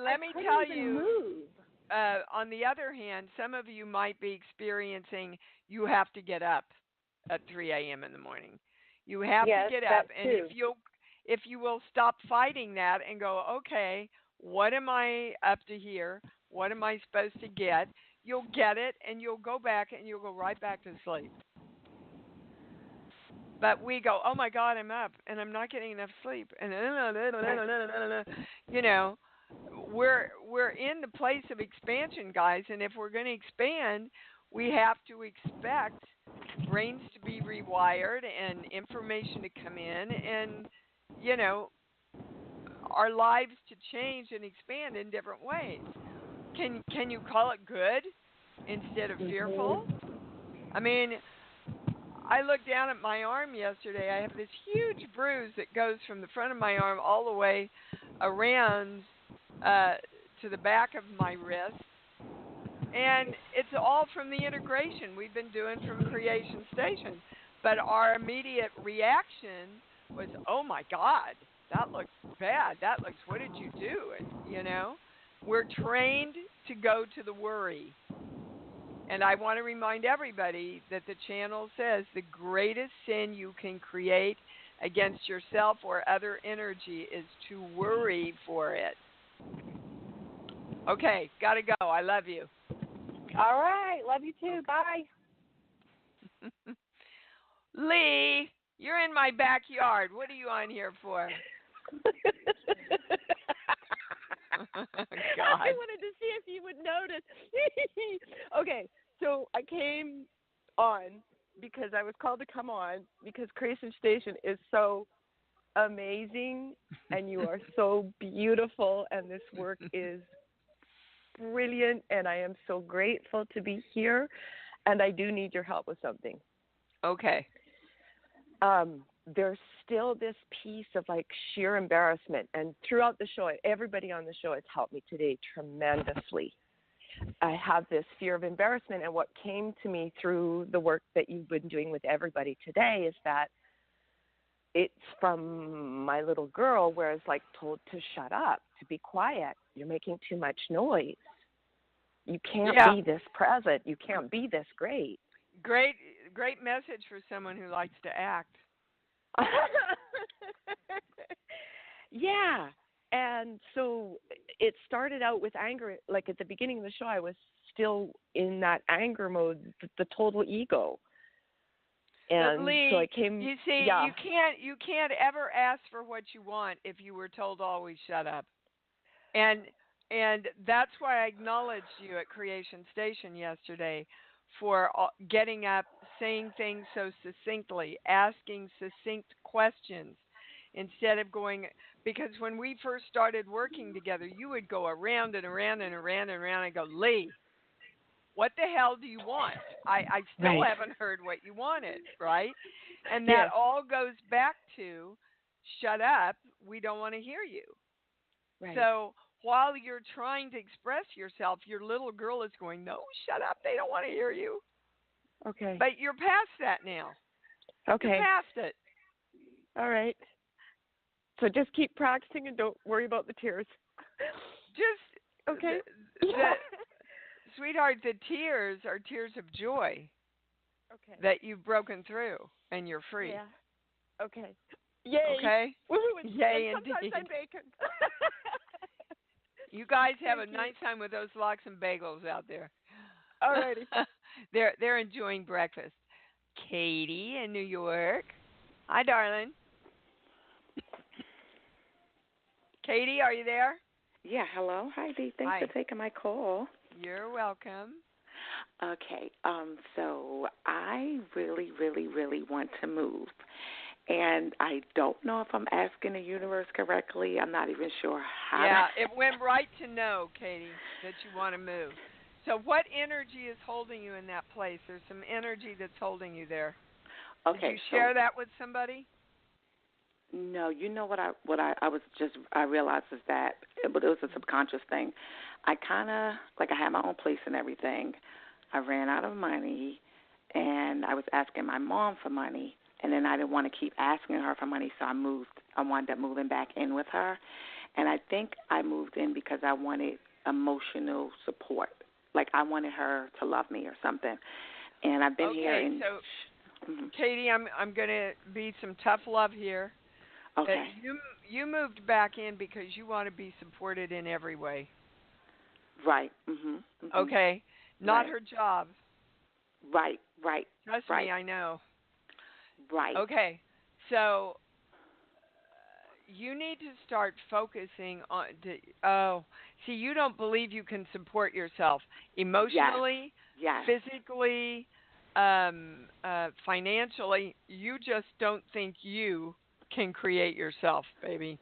Speaker 2: let me tell you, on the other hand, some of you might be experiencing you have to get up at 3 a.m. in the morning. You have to get up, and if you will stop fighting that and go, okay, what am I up to here? What am I supposed to get? You'll get it, and you'll go back, and you'll go right back to sleep. But we go, oh my God, I'm up, and I'm not getting enough sleep, and we're in the place of expansion, guys, and if we're going to expand, we have to expect brains to be rewired and information to come in, and our lives to change and expand in different ways. Can you call it good instead of fearful? I mean, I looked down at my arm yesterday. I have this huge bruise that goes from the front of my arm all the way around to the back of my wrist. And it's all from the integration we've been doing from Creation Station. But our immediate reaction was, oh my God, that looks bad. That looks, what did you do? And, we're trained to go to the worry. And I want to remind everybody that the channel says the greatest sin you can create against yourself or other energy is to worry for it. Okay, gotta go. I love you.
Speaker 11: All right. Love you too. Bye.
Speaker 2: Lee, you're in my backyard. What are you on here for? God.
Speaker 12: I wanted to see if you would notice. Okay, so I came on because I was called to come on because Creation Station is so amazing and you are so beautiful and this work is brilliant and I am so grateful to be here and I do need your help with something.
Speaker 2: Okay.
Speaker 12: There's still this piece of like sheer embarrassment and throughout the show, everybody on the show has helped me today tremendously. I have this fear of embarrassment and what came to me through the work that you've been doing with everybody today is that it's from my little girl where it's like told to shut up, to be quiet. You're making too much noise. You can't be this present. You can't be this great.
Speaker 2: Great message for someone who likes to act.
Speaker 12: Yeah. And so it started out with anger. Like at the beginning of the show, I was still in that anger mode, the total ego. And
Speaker 2: Lee,
Speaker 12: so I came.
Speaker 2: You see, you can't ever ask for what you want if you were told always shut up. And that's why I acknowledged you at Creation Station yesterday for getting up, saying things so succinctly, asking succinct questions instead of going, because when we first started working together, you would go around and around and around and around and go, Lee, what the hell do you want? I still haven't heard what you wanted, right? And that all goes back to, shut up, we don't want to hear you.
Speaker 12: Right.
Speaker 2: So while you're trying to express yourself, your little girl is going, no, shut up, they don't want to hear you.
Speaker 12: Okay.
Speaker 2: But you're past that now.
Speaker 12: Okay.
Speaker 2: You're past it.
Speaker 12: All right. So just keep practicing and don't worry about the tears.
Speaker 2: Just,
Speaker 12: okay.
Speaker 2: Sweetheart, the tears are tears of joy.
Speaker 12: Okay.
Speaker 2: That you've broken through and you're free.
Speaker 12: Yeah. Okay. Yay.
Speaker 2: Okay.
Speaker 12: Woohoo.
Speaker 2: Yay,
Speaker 12: and sometimes
Speaker 2: indeed.
Speaker 12: I'm bacon.
Speaker 2: You guys have a nice time with those lox and bagels out there.
Speaker 12: All righty.
Speaker 2: They're enjoying breakfast. Katie in New York. Hi, darling. Katie, are you there?
Speaker 13: Yeah, hello. Hi, Dee. Thanks for taking my call.
Speaker 2: You're welcome.
Speaker 13: Okay, so I really, really, really want to move. And I don't know if I'm asking the universe correctly. I'm not even sure how.
Speaker 2: Yeah, it went right to know, Katie, that you want to move. So what energy is holding you in that place? There's some energy that's holding you there.
Speaker 13: Okay.
Speaker 2: Did you share that with somebody?
Speaker 13: No, you know what I realized is that it was a subconscious thing. I kind of, like I had my own place and everything. I ran out of money, and I was asking my mom for money, and then I didn't want to keep asking her for money, so I moved. I wound up moving back in with her, and I think I moved in because I wanted emotional support. Like I wanted her to love me or something. And I've been here.
Speaker 2: Okay, so Katie, I'm going to be some tough love here.
Speaker 13: Okay.
Speaker 2: You moved back in because you want to be supported in every way.
Speaker 13: Right. Mhm.
Speaker 2: Okay. Not her job.
Speaker 13: Right.
Speaker 2: Trust me, I know.
Speaker 13: Right.
Speaker 2: Okay. So you need to start focusing on see, you don't believe you can support yourself emotionally, physically, financially. You just don't think you can create yourself, baby.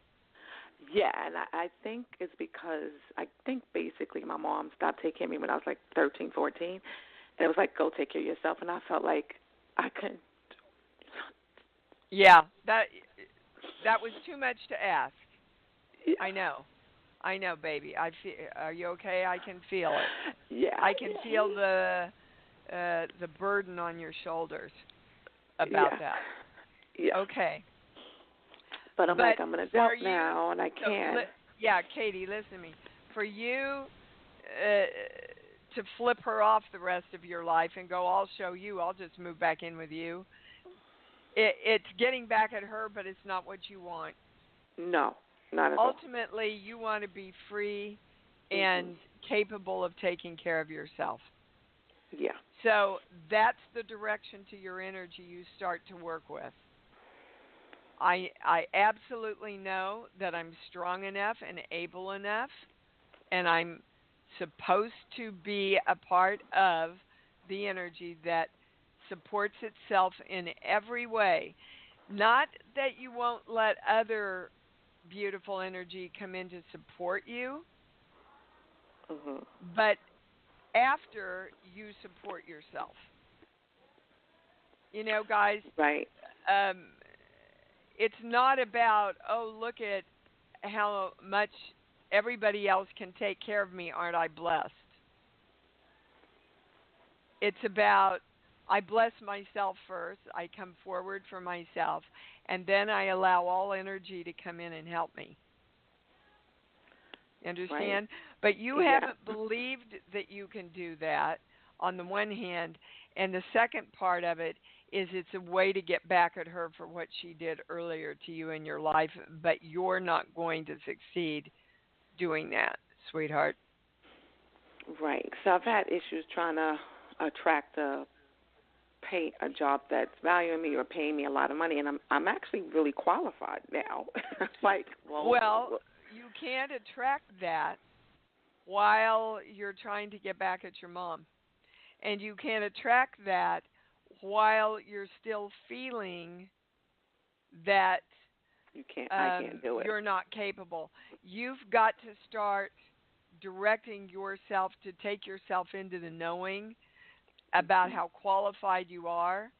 Speaker 13: Yeah, and I think it's because basically my mom stopped taking care of me when I was like 13, 14. And it was like, go take care of yourself. And I felt like I couldn't.
Speaker 2: Yeah, that was too much to ask. I know. I know, baby. I feel. Are you okay? I can feel it.
Speaker 13: Yeah.
Speaker 2: I can feel the burden on your shoulders about that.
Speaker 13: Yeah.
Speaker 2: Okay.
Speaker 13: But I'm an adult now, and I can't.
Speaker 2: Yeah, Katie, listen to me. For you to flip her off the rest of your life and go, I'll show you, I'll just move back in with you, it's getting back at her, but it's not what you want.
Speaker 13: No, not at all.
Speaker 2: Ultimately, you want to be free and capable of taking care of yourself.
Speaker 13: Yeah.
Speaker 2: So that's the direction to your energy you start to work with. I absolutely know that I'm strong enough and able enough, and I'm supposed to be a part of the energy that supports itself in every way. Not that you won't let other beautiful energy come in to support you, but after you support yourself. You know, guys,
Speaker 13: right.
Speaker 2: It's not about, oh, look at how much everybody else can take care of me, aren't I blessed? It's about, I bless myself first, I come forward for myself, and then I allow all energy to come in and help me. Understand? Right. But you haven't believed that you can do that on the one hand, and the second part of it is it's a way to get back at her for what she did earlier to you in your life, but you're not going to succeed doing that, sweetheart.
Speaker 13: Right. So I've had issues trying to attract a job that's valuing me or paying me a lot of money, and I'm actually really qualified now.
Speaker 2: Well, you can't attract that while you're trying to get back at your mom. And you can't attract that while you're still feeling that
Speaker 13: I can't do it.
Speaker 2: You're not capable. You've got to start directing yourself to take yourself into the knowing about how qualified you are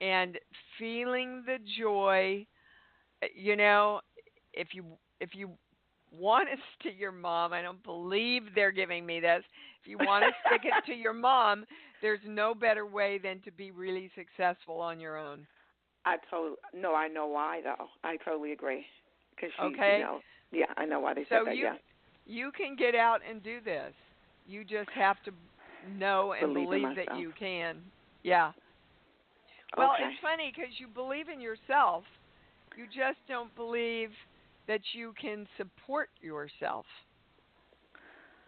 Speaker 2: and feeling the joy. You know, if you want to stick to your mom, I don't believe they're giving me this. If you want to stick it to your mom, there's no better way than to be really successful on your own.
Speaker 13: I know why though. I totally agree. Cause
Speaker 2: okay.
Speaker 13: I know why they said that.
Speaker 2: You can get out and do this. You just have to know and believe that you can. Yeah. Well, it's funny because you believe in yourself. You just don't believe that you can support yourself.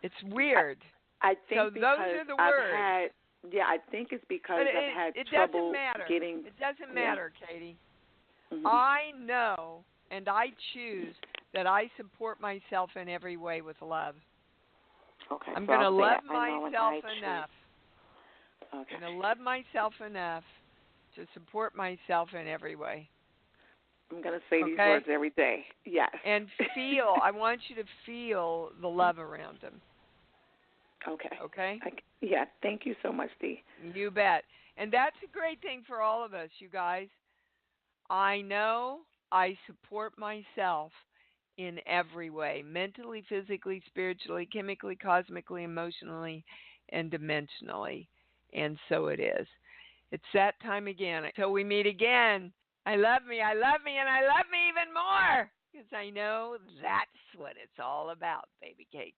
Speaker 2: It's weird.
Speaker 13: I think
Speaker 2: so those are the words.
Speaker 13: I think it's because I've had trouble getting...
Speaker 2: It doesn't matter, Katie. I know and I choose that I support myself in every way with love.
Speaker 13: Okay.
Speaker 2: I'm going to love myself enough.
Speaker 13: Okay.
Speaker 2: I'm going to love myself enough to support myself in every way.
Speaker 13: I'm going to say these words every day. Yes.
Speaker 2: And I want you to feel the love around them.
Speaker 13: Okay.
Speaker 2: Okay?
Speaker 13: Thank you so much, Dee.
Speaker 2: You bet. And that's a great thing for all of us, you guys. I know I support myself in every way, mentally, physically, spiritually, chemically, cosmically, emotionally, and dimensionally. And so it is. It's that time again. Until we meet again, I love me, and I love me even more, because I know that's what it's all about, baby cakes.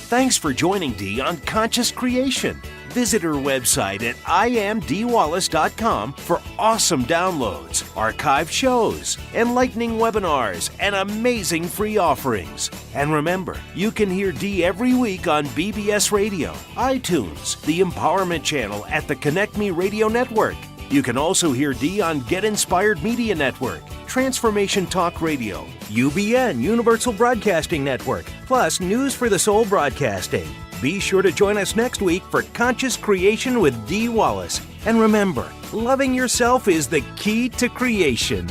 Speaker 1: Thanks for joining Dee on Conscious Creation. Visit her website at imdwallace.com for awesome downloads, archived shows, enlightening webinars, and amazing free offerings. And remember, you can hear Dee every week on BBS Radio, iTunes, the Empowerment Channel at the Connect Me Radio Network. You can also hear Dee on Get Inspired Media Network, Transformation Talk Radio, UBN Universal Broadcasting Network, plus News for the Soul Broadcasting. Be sure to join us next week for Conscious Creation with Dee Wallace. And remember, loving yourself is the key to creation.